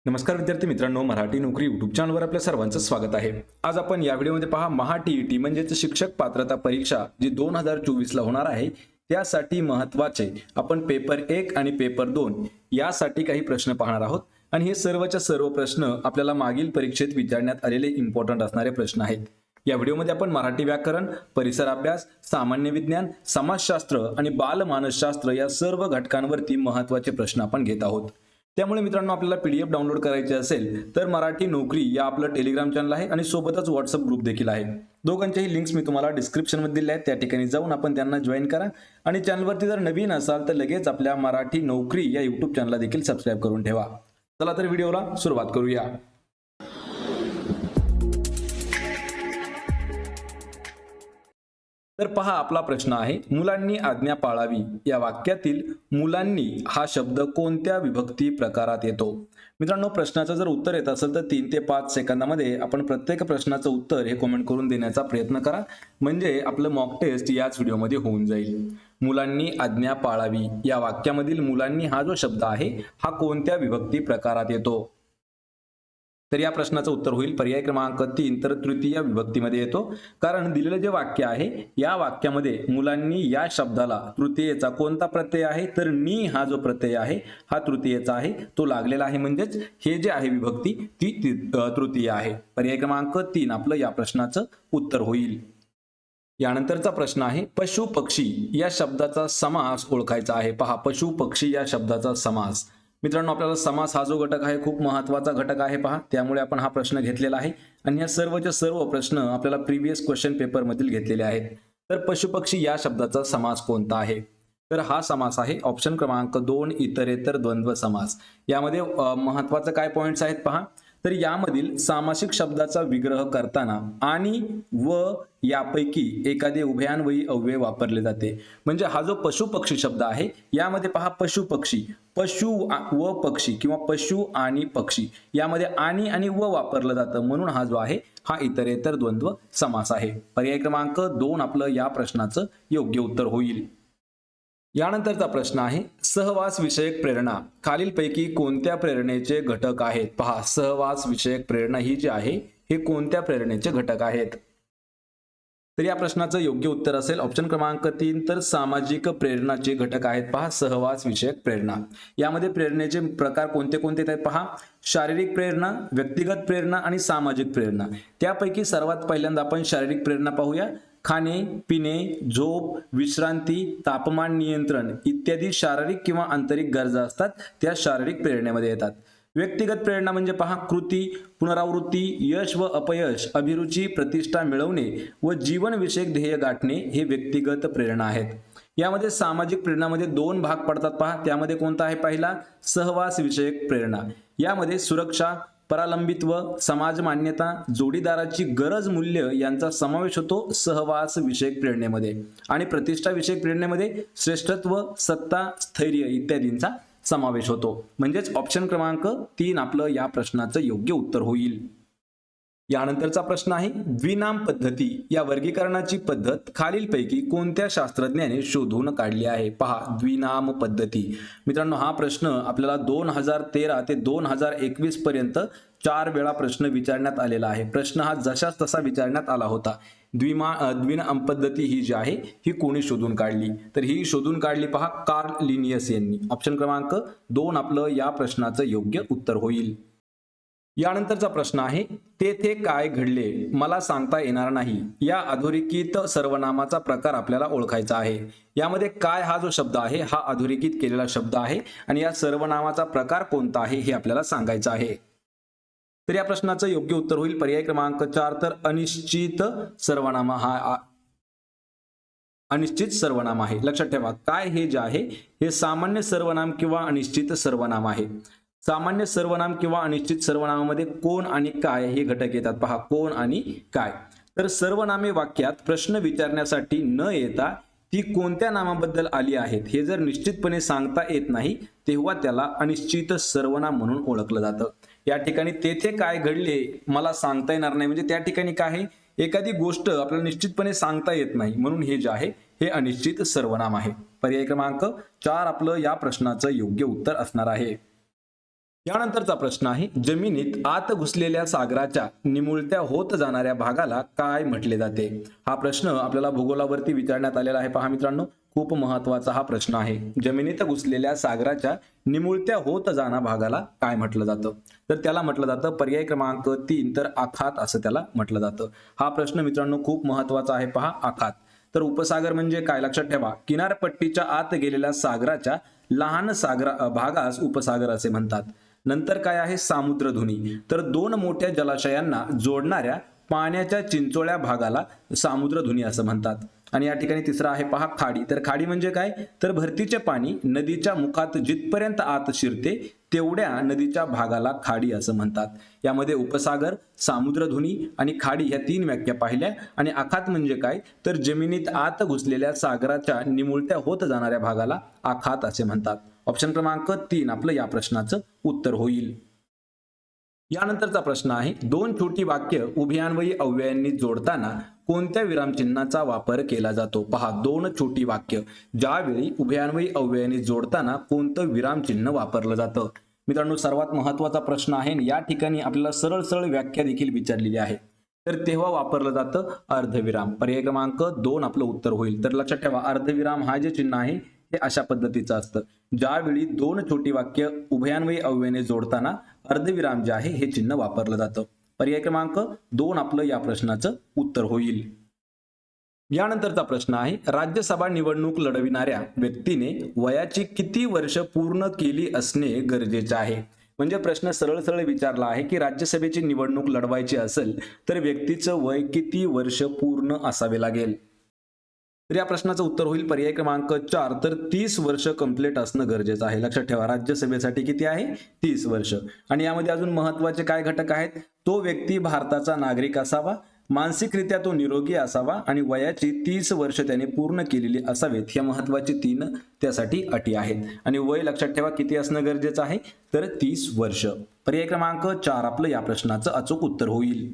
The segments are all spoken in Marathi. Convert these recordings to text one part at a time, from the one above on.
नमस्कार विद्यार्थी मित्रांनो, मराठी नोकरी यूट्यूब चॅनलवर आपल्या सर्वांचं स्वागत आहे। आज आपण या व्हिडिओमध्ये पहा महा-टी-ई-टी म्हणजेच शिक्षक पात्रता परीक्षा जी 2024 ला होणार आहे त्यासाठी महत्त्वाचे आपण पेपर 1 आणि पेपर 2 यासाठी काही प्रश्न पाहणार आहोत आणि हे सर्वच्या सर्व प्रश्न आपल्याला मागील परीक्षेत विचारण्यात आलेले इम्पॉर्टंट असणारे प्रश्न आहेत। या व्हिडिओमध्ये आपण मराठी व्याकरण, परिसर अभ्यास, सामान्य विज्ञान, समाजशास्त्र आणि बालमानसशास्त्र या सर्व घटकांवरती महत्त्वाचे प्रश्न आपण घेत आहोत। त्यामुळे मित्रांनो, आपल्याला पीडीएफ डाउनलोड करायची असेल तर मराठी नोकरी या आपलं टेलिग्राम चॅनल आहे आणि सोबतच व्हॉट्सअप ग्रुप देखील आहे। दोघांच्याही लिंक्स मी तुम्हाला डिस्क्रिप्शन मध्ये दिल्या आहेत, त्या ठिकाणी जाऊन आपण त्यांना जॉईन करा आणि चॅनलवरती जर नवीन असाल तर लगेच आपल्या मराठी नोकरी या यूट्यूब चॅनलला देखील सबस्क्राइब करून ठेवा। चला तर व्हिडिओला सुरुवात करूया। तर पहा, आपला प्रश्न आहे, मुलांनी आज्ञा पाळावी या वाक्यातील मुलांनी हा शब्द कोणत्या विभक्ती प्रकारात येतो? मित्रांनो, प्रश्नाचं जर उत्तर येत असेल तर 3 ते 5 सेकंदामध्ये आपण प्रत्येक प्रश्नाचं उत्तर हे कमेंट करून देण्याचा प्रयत्न करा, म्हणजे आपलं मॉक टेस्ट याच व्हिडिओमध्ये होऊन जाईल। मुलांनी आज्ञा पाळावी या वाक्यामधील मुलांनी हा जो शब्द आहे हा कोणत्या विभक्ती प्रकारात येतो? तर या प्रश्नाचं उत्तर होईल पर्याय क्रमांक 3, तर तृतीय विभक्तीमध्ये येतो। कारण दिलेलं जे वाक्य आहे या वाक्यामध्ये मुलांनी या शब्दाला तृतीयेचा कोणता प्रत्यय आहे, तर नी हा जो प्रत्यय आहे हा तृतीयेचा आहे, तो लागलेला आहे, म्हणजेच हे जे आहे विभक्ती ती तृतीय आहे। पर्याय क्रमांक 3 आपलं या प्रश्नाचं उत्तर होईल। यानंतरचा प्रश्न आहे, पशु पक्षी या शब्दाचा समास ओळखायचा आहे। पहा, पशु पक्षी या शब्दाचा समास। मित्रांनो, आपल्याला समास हा जो घटक आहे खूप महत्त्वाचा घटक आहे। पहा, त्यामुळे आपण हा प्रश्न घेतलेला आहे आणि या सर्वचे सर्व प्रश्न आपल्याला प्रीवियस क्वेश्चन पेपर मधील घेतलेले आहेत। तर पशुपक्षी या शब्दाचा समास कोणता आहे? तर हा समास आहे ऑप्शन क्रमांक 2, इतरेतर द्वंद्व समास। यामध्ये महत्त्वाचे काय पॉइंट्स आहेत पहा, तर यामधील सामासिक शब्दाचा विग्रह करताना आणि व यापैकी एखादे उभयान्वयी अव्यय वापरले जाते। म्हणजे हा जो पशु पक्षी शब्द आहे यामध्ये पहा, पशु पक्षी, पशु व पक्षी किंवा पशु आणि पक्षी यामध्ये आणि व वापरलं जातं, म्हणून हा जो आहे हा इतरेतर द्वंद्व समास आहे। पर्याय क्रमांक 2 आपलं या प्रश्नाचं योग्य उत्तर होईल। यानंतरचा प्रश्न आहे, सहवास विषयक प्रेरणा खालीलपैकी कोणत्या प्रेरणेचे घटक आहेत? पहा, सहवास विषयक प्रेरणा ही जी आहे हे कोणत्या प्रेरणेचे घटक आहेत? तर या प्रश्नाचं योग्य उत्तर असेल ऑप्शन क्रमांक 3, तर सामाजिक प्रेरणाचे घटक आहेत। पहा, सहवास विषयक प्रेरणा यामध्ये प्रेरणेचे प्रकार कोणते कोणते आहेत पहा, शारीरिक प्रेरणा, व्यक्तिगत प्रेरणा आणि सामाजिक प्रेरणा। त्यापैकी सर्वात पहिल्यांदा आपण शारीरिक प्रेरणा पाहूया। खाणे, पिणे, झोप, विश्रांती, तापमान नियंत्रण इत्यादी शारीरिक किंवा आंतरिक गरजा असतात, त्या शारीरिक प्रेरणेमध्ये येतात। व्यक्तिगत प्रेरणा म्हणजे पहा, कृती, पुनरावृत्ती, यश व अपयश, अभिरुची, प्रतिष्ठा मिळवणे व जीवनविषयक ध्येय गाठणे हे व्यक्तिगत प्रेरणा आहेत। यामध्ये सामाजिक प्रेरणामध्ये 2 भाग पडतात पहा, त्यामध्ये कोणता आहे पहिला, सहवास विषयक प्रेरणा। यामध्ये सुरक्षा, परालंबित्व, समाज मान्यता, जोडीदाराची गरज, मूल्य यांचा समावेश होतो सहवास विषयक प्रेरणेमध्ये। आणि प्रतिष्ठा विषयक प्रेरणेमध्ये श्रेष्ठत्व, सत्ता, स्थैर्य इत्यादींचा समावेश होतो। म्हणजेच ऑप्शन क्रमांक 3 आपलं या प्रश्नाचं योग्य उत्तर होईल। यानंतरचा प्रश्न आहे, द्विनाम पद्धती या वर्गीकरणाची पद्धत खालीलपैकी कोणत्या शास्त्रज्ञाने शोधून काढली आहे? पहा, द्विनाम पद्धती। मित्रांनो, हा प्रश्न आपल्याला 2013 ते 2021 पर्यंत 4 वेळा प्रश्न विचारण्यात आलेला आहे। प्रश्न हा जशाच तसा विचारण्यात आला होता। द्विनाम पद्धती ही जी आहे ही कोणी शोधून काढली? तर ही शोधून काढली पहा, कार्ल लिनियस यांनी। ऑप्शन क्रमांक 2 आपलं या प्रश्नाचं योग्य उत्तर होईल। यानंतरचा प्रश्न आहे, तेथे काय घडले मला सांगता येणार नाही या अधोरेखित सर्वनामाचा प्रकार आपल्याला ओळखायचा आहे। यामध्ये काय हा जो शब्द आहे हा अधोरेखित केलेला शब्द आहे आणि या सर्वनामाचा प्रकार कोणता आहे हे आपल्याला सांगायचं आहे। तर या प्रश्नाचं योग्य उत्तर होईल पर्याय क्रमांक 4, तर अनिश्चित सर्वनाम हा अनिश्चित सर्वनाम आहे। लक्षात ठेवा, काय हे जे आहे हे सामान्य सर्वनाम किंवा अनिश्चित सर्वनाम आहे। सामान्य सर्वनाम किंवा अनिश्चित सर्वनामामध्ये कोण आणि काय हे घटक येतात। पहा, कोण आणि काय। तर सर्वनामे वाक्यात प्रश्न विचारण्यासाठी न येता ती कोणत्या नामाबद्दल आली आहेत हे जर निश्चितपणे सांगता येत नाही तेव्हा त्याला अनिश्चित सर्वनाम म्हणून ओळखलं जातं। या ठिकाणी तेथे काय घडले मला सांगता येणार नाही, म्हणजे त्या ठिकाणी काय आहे, एखादी गोष्ट आपल्याला निश्चितपणे सांगता येत नाही, म्हणून हे जे आहे हे अनिश्चित सर्वनाम आहे। पर्याय क्रमांक 4 आपलं या प्रश्नाचं योग्य उत्तर असणार आहे। यानंतरचा प्रश्न आहे, जमिनीत आत घुसलेल्या सागराच्या निमुळत्या होत जाणाऱ्या भागाला काय म्हटले जाते? हा प्रश्न आपल्याला भूगोलावरती विचारण्यात आलेला आहे. पहा मित्रांनो, खूप महत्वाचा हा प्रश्न आहे. जमिनीत घुसलेल्या सागराच्या निमुळत्या होत जाणा भागाला काय म्हटलं जातं? तर त्याला म्हटलं जातं पर्याय क्रमांक 3 तर आखात असं त्याला म्हटलं जातं. हा प्रश्न मित्रांनो खूप महत्वाचा आहे. पहा, आखात. तर उपसागर म्हणजे काय? लक्षात ठेवा, किनारपट्टीच्या आत गेलेल्या सागराच्या लहान भागास उपसागर असे म्हणतात. नंतर काय आहे? सामुद्रधुनी. तर दोन मोठ्या जलाशयांना जोडणाऱ्या पाण्याच्या चिंचोळ्या भागाला सामुद्रधुनी असं म्हणतात. आणि या ठिकाणी तिसरा आहे पहा, खाडी. तर खाडी म्हणजे काय? तर भरतीचे पाणी नदीच्या मुखात जिथपर्यंत आत शिरते तेवढ्या नदीच्या भागाला खाडी असं म्हणतात. यामध्ये उपसागर, सामुद्रधुनी आणि खाडी ह्या 3 व्याख्या पाहिल्या. आणि आखात म्हणजे काय? तर जमिनीत आत घुसलेल्या सागराच्या निमुळत्या होत जाणाऱ्या भागाला आखात असे म्हणतात. ऑप्शन क्रमांक 3 आपलं या प्रश्नाचं उत्तर होईल. यानंतरचा प्रश्न आहे, दोन छोटी वाक्य उभयान्वयी अव्ययांनी जोडताना कोणत्या विरामचिन्हाचा वापर केला जातो? पहा, दोन छोटी वाक्य ज्यावेळी उभयान्वयी अव्ययांनी जोडताना कोणतं विरामचिन्ह वापरलं जातं? मित्रांनो, सर्वात महत्वाचा प्रश्न आहे. या ठिकाणी आपल्याला सरळ सरळ व्याख्या देखील विचारलेली आहे. तर तेव्हा वापरलं जातं अर्धविराम. पर्याय क्रमांक 2 आपलं उत्तर होईल. तर लक्षात ठेवा, अर्धविराम हा जे चिन्ह आहे हे अशा पद्धतीचं असतं. ज्यावेळी दोन छोटी वाक्य उभयान्वयी अव्ययाने जोडताना अर्धविराम जे आहे हे चिन्ह वापरलं जातं. पर्याय क्रमांक 2 आपलं या प्रश्नाचं उत्तर होईल. यानंतरचा प्रश्न आहे, राज्यसभा निवडणूक लढविणाऱ्या व्यक्तीने वयाची किती वर्ष पूर्ण केली असणे गरजेचे आहे? म्हणजे प्रश्न सरळ सरळ विचारला आहे की राज्यसभेची निवडणूक लढवायची असेल तर व्यक्तीचं वय किती वर्ष पूर्ण असावे लागेल? तर या प्रश्नाचं उत्तर होईल पर्याय क्रमांक 4 तर 30 वर्ष कंप्लीट असणं गरजेचं आहे. लक्षात ठेवा, राज्यसभेसाठी किती आहे? 30 वर्ष. आणि यामध्ये अजून महत्वाचे काय घटक आहेत? तो व्यक्ती भारताचा नागरिक असावा, मानसिकरित्या तो निरोगी असावा आणि वयाची 30 वर्ष त्याने पूर्ण केलेली असावेत. ह्या महत्वाची 3 त्यासाठी अटी आहेत. आणि वय लक्षात ठेवा किती असणं गरजेचं आहे? तर 30 वर्ष. पर्याय क्रमांक 4 आपलं या प्रश्नाचं अचूक उत्तर होईल.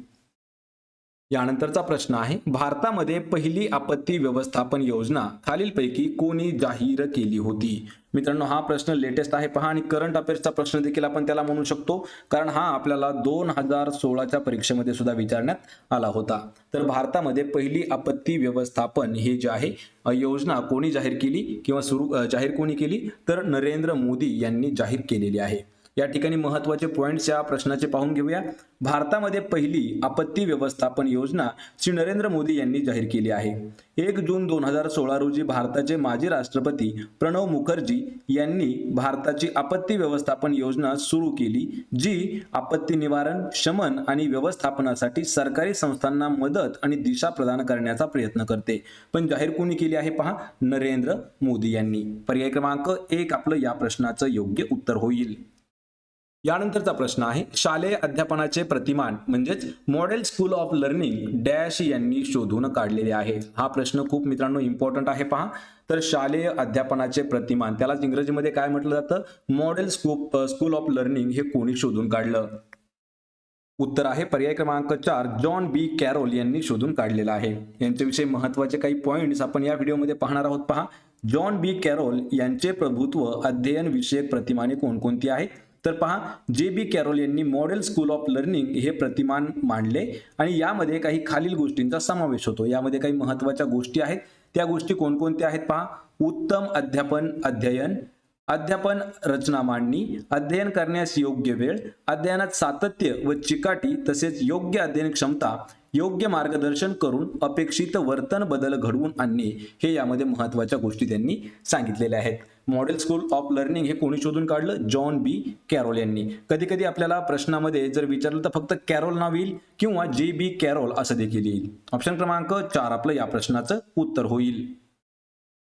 यानंतरचा प्रश्न आहे, भारतामध्ये पहिली आपत्ती व्यवस्थापन योजना खालीलपैकी कोणी जाहीर केली होती? मित्रांनो, हा प्रश्न लेटेस्ट आहे पहा, आणि करंट अफेअर्सचा प्रश्न देखील आपण त्याला म्हणू शकतो, कारण हा आपल्याला 2016च्या परीक्षेमध्ये सुद्धा विचारण्यात आला होता. तर भारतामध्ये पहिली आपत्ती व्यवस्थापन हे जे आहे योजना कोणी जाहीर केली किंवा जाहीर कोणी केली? तर नरेंद्र मोदी यांनी जाहीर केलेली आहे. या ठिकाणी महत्वाचे पॉइंट्स या प्रश्नाचे पाहून घेऊया. भारतामध्ये पहिली आपत्ती व्यवस्थापन योजना श्री नरेंद्र मोदी यांनी जाहीर केली आहे. 1 जून 2016 रोजी भारताचे माजी राष्ट्रपती प्रणव मुखर्जी यांनी भारताची आपत्ती व्यवस्थापन योजना सुरू केली, जी आपत्ती निवारण, शमन आणि व्यवस्थापनासाठी सरकारी संस्थांना मदत आणि दिशा प्रदान करण्याचा प्रयत्न करते. पण जाहीर कोणी केली आहे? पहा, नरेंद्र मोदी यांनी. पर्याय क्रमांक 1 आपलं या प्रश्नाचं योग्य उत्तर होईल. यानंतरचा प्रश्न आहे, शालेय अध्यापनाचे प्रतिमान म्हणजेच model school of learning dash यांनी शोधून काढलेले आहे. हा प्रश्न खूप मित्रांनो इम्पॉर्टंट आहे पहा. तर शालेय अध्यापनाचे प्रतिमान त्यालाच इंग्रजीमध्ये काय म्हटलं जातं? मॉडेल स्कूल ऑफ लर्निंग हे कोणी शोधून काढलं? उत्तर आहे पर्याय क्रमांक 4 जॉन बी कॅरोल यांनी शोधून काढलेला आहे. यांच्याविषयी महत्वाचे काही पॉइंट्स आपण या व्हिडिओमध्ये पाहणार आहोत. पहा, जॉन बी कॅरोल यांचे प्रभुत्व अध्ययन विषयक प्रतिमाने कोणकोणती आहेत? तर पहा, जे बी कॅरोल यांनी मॉडेल स्कूल ऑफ लर्निंग हे प्रतिमान मांडले आणि यामध्ये काही खालील गोष्टींचा समावेश होतो. यामध्ये काही महत्वाच्या गोष्टी आहेत. त्या गोष्टी कोणकोणत्या आहेत? पहा, उत्तम अध्यापन अध्ययन, अध्यापन रचना मांडणी, अध्ययन करण्यास योग्य वेळ, अध्ययनात सातत्य व चिकाटी, तसेच योग्य अध्ययन क्षमता, योग्य मार्गदर्शन करून अपेक्षित वर्तन बदल घडवून आणणे, हे यामध्ये महत्वाच्या गोष्टी त्यांनी सांगितलेल्या आहेत. मॉडेल स्कूल ऑफ लर्निंग हे कोणी शोधून काढलं? जॉन बी कॅरोल यांनी. कधी कधी आपल्याला प्रश्नामध्ये जर विचारलं तर फक्त कॅरोल नाव येईल किंवा जे बी कॅरोल असं देखील येईल. ऑप्शन क्रमांक 4 आपलं या प्रश्नाचं उत्तर होईल.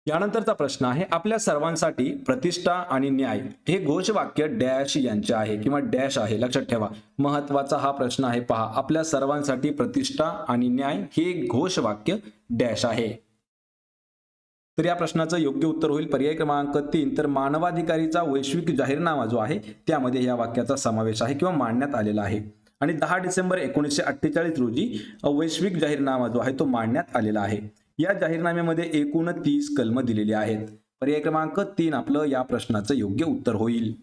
यानंतरचा प्रश्न आहे, आपल्या सर्वांसाठी प्रतिष्ठा आणि न्याय हे घोषवाक्य डॅश यांचे आहे किंवा डॅश आहे. लक्षात ठेवा, महत्वाचा हा प्रश्न आहे. पहा, आपल्या सर्वांसाठी प्रतिष्ठा आणि न्याय हे घोषवाक्य डॅश आहे. तर या प्रश्नाचं योग्य उत्तर होईल पर्याय क्रमांक 3 तर मानवाधिकारीचा वैश्विक जाहीरनामा जो आहे त्यामध्ये या वाक्याचा समावेश आहे किंवा मांडण्यात आलेला आहे. आणि 10 डिसेंबर 1948 रोजी वैश्विक जाहीरनामा जो आहे तो मांडण्यात आलेला आहे. या जाहीरनाम्यामध्ये एकूण 30 कलम दिलेली आहेत. पर्याय क्रमांक 3 आपलं या प्रश्नाचं योग्य उत्तर होईल.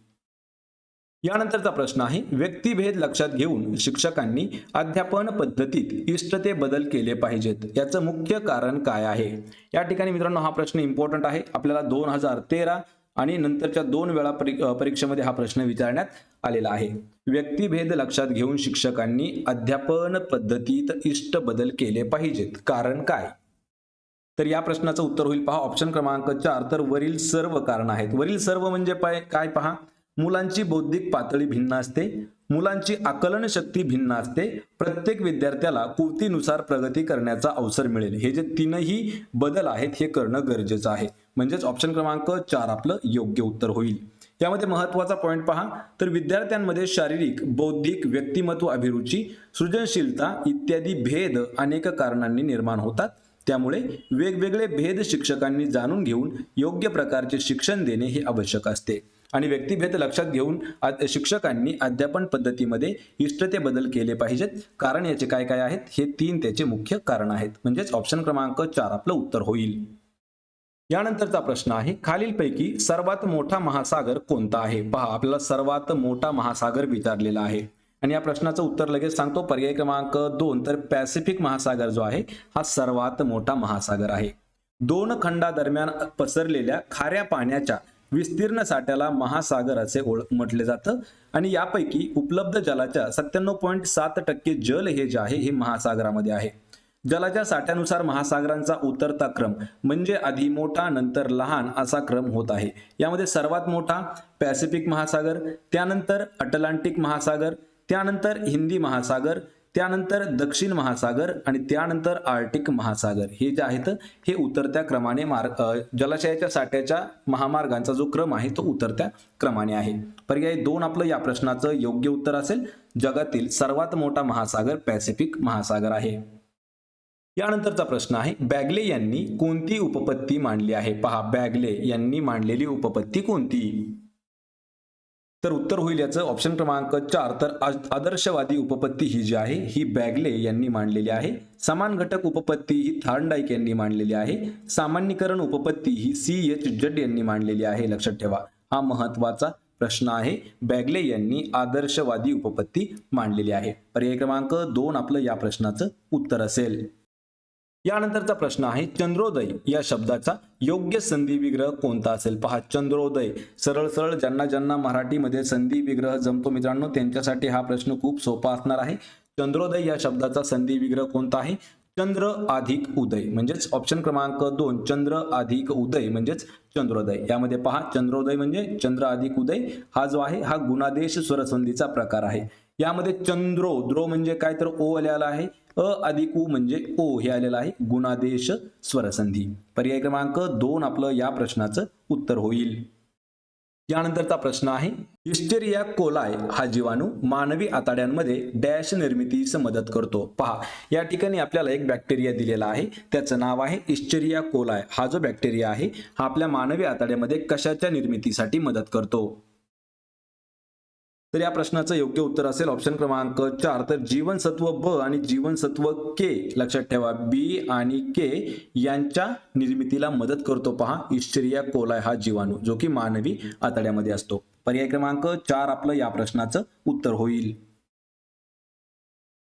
यानंतरचा प्रश्न आहे, व्यक्तिभेद लक्षात घेऊन शिक्षकांनी अध्यापन पद्धतीत इष्टते बदल केले पाहिजेत, याचं मुख्य कारण काय आहे? या ठिकाणी मित्रांनो हा प्रश्न इम्पॉर्टंट आहे. आपल्याला 2013 आणि नंतरच्या 2 वेळा परीक्षेमध्ये हा प्रश्न विचारण्यात आलेला आहे. व्यक्तिभेद लक्षात घेऊन शिक्षकांनी अध्यापन पद्धतीत इष्ट बदल केले पाहिजेत, कारण काय? तर या प्रश्नाचं उत्तर होईल पहा ऑप्शन क्रमांक 4. तर वरील सर्व कारण आहेत. वरील सर्व म्हणजे काय पहा, मुलांची बौद्धिक पातळी भिन्न असते, मुलांची आकलन शक्ती भिन्न असते, प्रत्येक विद्यार्थ्याला कृतीनुसार प्रगती करण्याचा अवसर मिळेल. हे जे तीनही बदल आहेत हे करणं गरजेचं आहे. म्हणजेच ऑप्शन क्रमांक 4 आपलं योग्य उत्तर होईल. यामध्ये महत्त्वाचा पॉइंट पहा, तर विद्यार्थ्यांमध्ये शारीरिक, बौद्धिक, व्यक्तिमत्व अभिरुची, सृजनशीलता इत्यादी भेद अनेक कारणांनी निर्माण होतात. त्यामुळे वेगवेगळे भेद शिक्षकांनी जाणून घेऊन योग्य प्रकारचे शिक्षण देणे हे आवश्यक असते. आणि व्यक्तिभेद लक्षात घेऊन शिक्षकांनी अध्यापन पद्धतीमध्ये इष्टते बदल केले पाहिजेत. कारण याचे काय काय आहेत, हे 3 त्याचे मुख्य कारण आहेत. म्हणजेच ऑप्शन क्रमांक 4 आपलं उत्तर होईल. यानंतरचा प्रश्न आहे, खालीलपैकी सर्वात मोठा महासागर कोणता आहे? पहा आपल्याला सर्वात मोठा महासागर विचारलेला आहे आणि या प्रश्नाचं उत्तर लगेच सांगतो. पर्याय क्रमांक 2. तर पॅसिफिक महासागर जो आहे हा सर्वात मोठा महासागर आहे. 2 खंडादरम्यान पसरलेल्या खाऱ्या पाण्याच्या विस्तीर्ण साठ्याला महासागर असे म्हटले जातं आणि यापैकी उपलब्ध जलाच्या 97.7% जल हे जे आहे हे महासागरामध्ये आहे. जलाच्या साठ्यानुसार महासागरांचा उतरता क्रम म्हणजे आधी मोठा नंतर लहान असा क्रम होत आहे. यामध्ये सर्वात मोठा पॅसिफिक महासागर, त्यानंतर अटलांटिक महासागर, त्यानंतर हिंदी महासागर, त्यानंतर दक्षिण महासागर आणि त्यानंतर आर्टिक महासागर हे जे आहेत हे उतरत्या क्रमाने जलाशयाच्या साठ्याच्या महामार्गांचा जो क्रम आहे तो उतरत्या क्रमाने आहे. पर्याय 2 आपलं या प्रश्नाचं योग्य उत्तर असेल. जगातील सर्वात मोठा महासागर पॅसिफिक महासागर आहे. यानंतरचा प्रश्न आहे, बॅगले यांनी कोणती उपपत्ती मांडली आहे? पहा बॅगले यांनी मांडलेली उपपत्ती कोणती? तर उत्तर होईल याचं ऑप्शन क्रमांक 4. तर आदर्शवादी उपपत्ती ही जी आहे ही बॅगले यांनी मांडलेली आहे. समान घटक उपपत्ती ही थॉर्नडाईक यांनी मांडलेली आहे. सामान्यीकरण उपपत्ती ही C.H. जड यांनी मांडलेली आहे. लक्षात ठेवा हा महत्वाचा प्रश्न आहे. बॅगले यांनी आदर्शवादी उपपत्ती मांडलेली आहे. पर्याय क्रमांक 2 आपलं या प्रश्नाचं उत्तर असेल. यानंतरचा प्रश्न आहे, चंद्रोदय या शब्दाचा योग्य संधी विग्रह कोणता असेल? पहा चंद्रोदय सरळ सरळ ज्यांना मराठीमध्ये संधी विग्रह जमतो मित्रांनो त्यांच्यासाठी हा प्रश्न खूप सोपा असणार आहे. चंद्रोदय या शब्दाचा संधी विग्रह कोणता आहे? चंद्र अधिक उदय. म्हणजेच ऑप्शन क्रमांक 2 चंद्र अधिक उदय म्हणजेच चंद्रोदय. यामध्ये पहा चंद्रोदय म्हणजे चंद्र अधिक उदय हा जो आहे हा गुणादेश स्वरसंधीचा प्रकार आहे. यामध्ये द्रो म्हणजे काय तर ओ आलेला आहे, अ अधिक उ म्हणजे ओ हे आलेलं आहे, गुणादेश स्वरसंधी. पर्याय क्रमांक 2 आपलं या प्रश्नाचं उत्तर होईल. यानंतरचा प्रश्न आहे, इस्टेरिया कोलाय हा जीवाणू मानवी आतड्यांमध्ये डॅश निर्मितीस मदत करतो. पहा या ठिकाणी आपल्याला एक बॅक्टेरिया दिलेला आहे, त्याचं नाव आहे इस्टेरिया कोलाय. हा जो बॅक्टेरिया आहे हा आपल्या मानवी आतड्यामध्ये कशाच्या निर्मितीसाठी मदत करतो? तर या प्रश्नाचं योग्य उत्तर असेल ऑप्शन क्रमांक 4. तर जीवनसत्व ब आणि जीवनसत्व के. लक्षात ठेवा बी आणि के यांच्या निर्मितीला मदत करतो. पहा इस्टेरिया कोलाय हा जीवाणू जो की मानवी आतड्यामध्ये असतो. पर्याय क्रमांक 4 आपलं या प्रश्नाचं उत्तर होईल.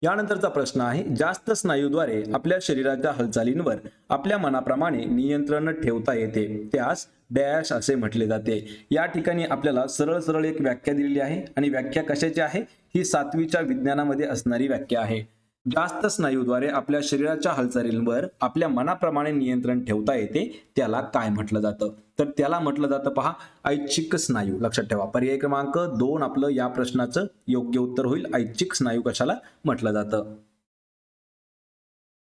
यानंतरचा प्रश्न आहे, जास्त स्नायूद्वारे आपल्या शरीराच्या हालचालींवर आपल्या मनाप्रमाणे नियंत्रण ठेवता येते त्यास डॅश असे म्हटले जाते. या ठिकाणी आपल्याला सरळ सरळ एक व्याख्या दिलेली आहे आणि व्याख्या कशाची आहे? ही 7वीच्या विज्ञानामध्ये असणारी व्याख्या आहे. जास्त स्नायूद्वारे आपल्या शरीराच्या हालचालींवर आपल्या मनाप्रमाणे नियंत्रण ठेवता येते त्याला काय म्हटलं जातं? तर त्याला म्हटलं जातं पहा ऐच्छिक स्नायू. लक्षात ठेवा पर्याय क्रमांक 2 आपलं या प्रश्नाचं योग्य उत्तर होईल. ऐच्छिक स्नायू कशाला म्हटलं जातं?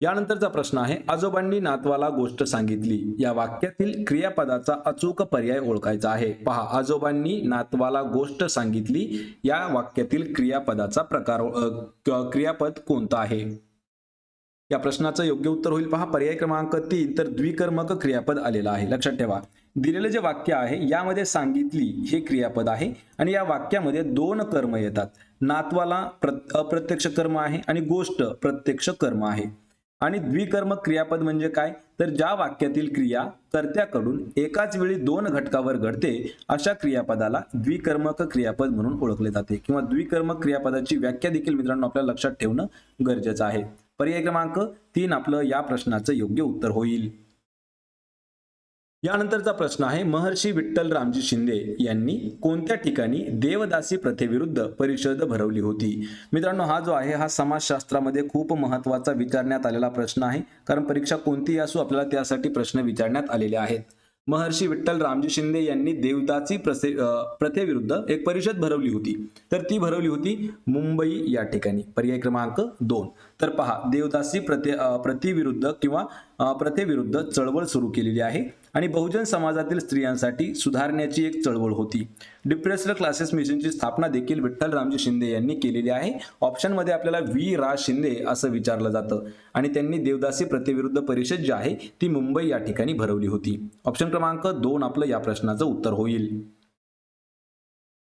यानंतरचा प्रश्न आहे, आजोबांनी नातवाला गोष्ट सांगितली या वाक्यातील क्रियापदाचा अचूक पर्याय ओळखायचा आहे. पहा आजोबांनी नातवाला गोष्ट सांगितली या वाक्यातील क्रियापदाचा क्रियापद कोणता आहे? या प्रश्नाचं योग्य उत्तर होईल पहा पर्याय क्रमांक 3. तर द्विकर्मक क्रियापद आलेलं आहे. लक्षात ठेवा दिलेलं जे वाक्य आहे यामध्ये सांगितली हे क्रियापद आहे आणि या वाक्यामध्ये 2 कर्म येतात. नातवाला अप्रत्यक्ष कर्म आहे आणि गोष्ट प्रत्यक्ष कर्म आहे. आणि द्विकर्मक क्रियापद म्हणजे काय, तर ज्या वाक्यातील क्रिया कर्त्याकडून एकाच वेळी दोन घटकावर घडते अशा क्रियापदाला द्विकर्मक क्रियापद म्हणून ओळखले जाते, किंवा द्विकर्मक क्रियापदाची व्याख्या देखील मित्रांनो आपल्याला लक्षात ठेवणं गरजेचं आहे. पर्याय क्रमांक 3 आपलं या प्रश्नाचं योग्य उत्तर होईल. यानंतरचा प्रश्न आहे, महर्षी विठ्ठल रामजी शिंदे यांनी कोणत्या ठिकाणी देवदासी प्रथेविरुद्ध परिषद भरवली होती? मित्रांनो हा जो आहे हा समाजशास्त्रामध्ये खूप महत्त्वाचा विचारण्यात आलेला प्रश्न आहे, कारण परीक्षा कोणतीही असो आपल्याला त्यासाठी प्रश्न विचारण्यात आलेले आहेत. महर्षी विठ्ठल रामजी शिंदे यांनी देवदासी प्रथेविरुद्ध एक परिषद भरवली होती, तर ती भरवली होती मुंबई या ठिकाणी. पर्याय क्रमांक 2. तर पहा, देवदासी प्रथेविरुद्ध किंवा प्रथेविरुद्ध चळवळ सुरू केलेली आहे आणि बहुजन समाजातील स्त्रियांसाठी सुधारण्याची एक चळवळ होती. डिप्रेस्ड क्लासेस मिशनची स्थापना देखील विठ्ठल रामजी शिंदे यांनी केलेली आहे. ऑप्शन मध्ये आपल्याला व्ही रा शिंदे असं विचारलं जातं आणि त्यांनी देवदासी प्रथेविरुद्ध परिषद जी आहे ती मुंबई या ठिकाणी भरवली होती. ऑप्शन क्रमांक 2 आपलं या प्रश्नाचं उत्तर होईल.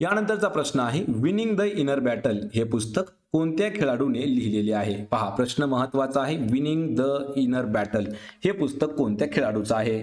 यानंतरचा प्रश्न आहे, विनिंग द इनर बॅटल हे पुस्तक कोणत्या खेळाडूने लिहिलेले आहे? पहा, प्रश्न महत्वाचा आहे. विनिंग द इनर बॅटल हे पुस्तक कोणत्या खेळाडूचं आहे?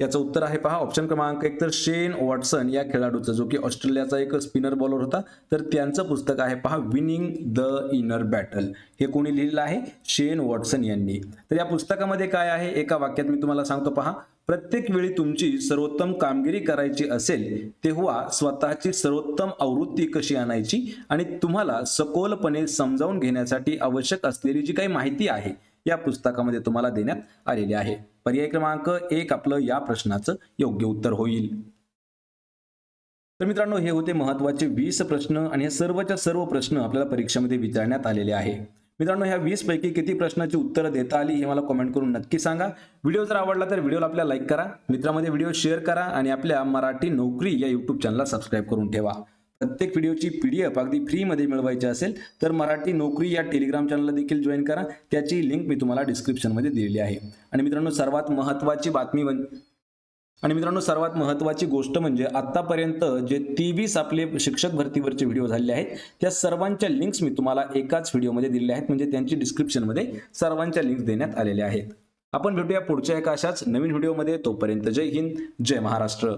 याचं उत्तर आहे पहा ऑप्शन क्रमांक 1 तर शेन वॉटसन या खेळाडूचं, जो की ऑस्ट्रेलियाचा एक स्पिनर बॉलर होता, तर त्यांचं पुस्तक आहे पहा विनिंग द इनर बॅटल. हे कोणी लिहिलेलं आहे? शेन वॉटसन यांनी. तर या पुस्तकामध्ये काय आहे, एका वाक्यात मी तुम्हाला सांगतो पहा, प्रत्येक वेळी तुमची सर्वोत्तम कामगिरी करायची असेल तेव्हा स्वतःची सर्वोत्तम आवृत्ती कशी आणायची आणि तुम्हाला सखोलपणे समजावून घेण्यासाठी आवश्यक असलेली जी काही माहिती आहे या पुस्तकामध्ये तुम्हाला देण्यात आलेली आहे. पर्याय क्रमांक 1 आपलं या प्रश्नाचं योग्य उत्तर होईल. तर मित्रांनो हे होते महत्त्वाचे 20 प्रश्न आणि हे सर्वच्या सर्व प्रश्न आपल्याला परीक्षेमध्ये विचारण्यात आलेले आहे. मित्रांनो ह्या 20 पैकी किती प्रश्नाची उत्तरं देता आली हे मला कमेंट करून नक्की सांगा. व्हिडिओ जर आवडला तर व्हिडिओला आपल्याला लाईक करा, मित्रांमध्ये व्हिडिओ शेअर करा आणि आपल्या मराठी नोकरी या YouTube चॅनलला सबस्क्राईब करून ठेवा. प्रत्येक व्हिडिओची PDF अगदी फ्रीमध्ये मिळवायची असेल तर मराठी नोकरी या टेलिग्राम चॅनलला देखील जॉईन करा. त्याची लिंक मी तुम्हाला डिस्क्रिप्शनमध्ये दिलेली आहे. आणि मित्रांनो सर्वात महत्त्वाची गोष्ट म्हणजे आतापर्यंत जे 23 आपले शिक्षक भरतीवरचे व्हिडिओ झालेले आहेत त्या सर्वांच्या लिंक्स मी तुम्हाला एकाच व्हिडिओमध्ये दिलेल्या आहेत, म्हणजे त्यांची डिस्क्रिप्शनमध्ये सर्वांच्या लिंक्स देण्यात आलेल्या आहेत. आपण भेटूया पुढच्या एका अशाच नवीन व्हिडिओमध्ये. तोपर्यंत जय हिंद, जय महाराष्ट्र.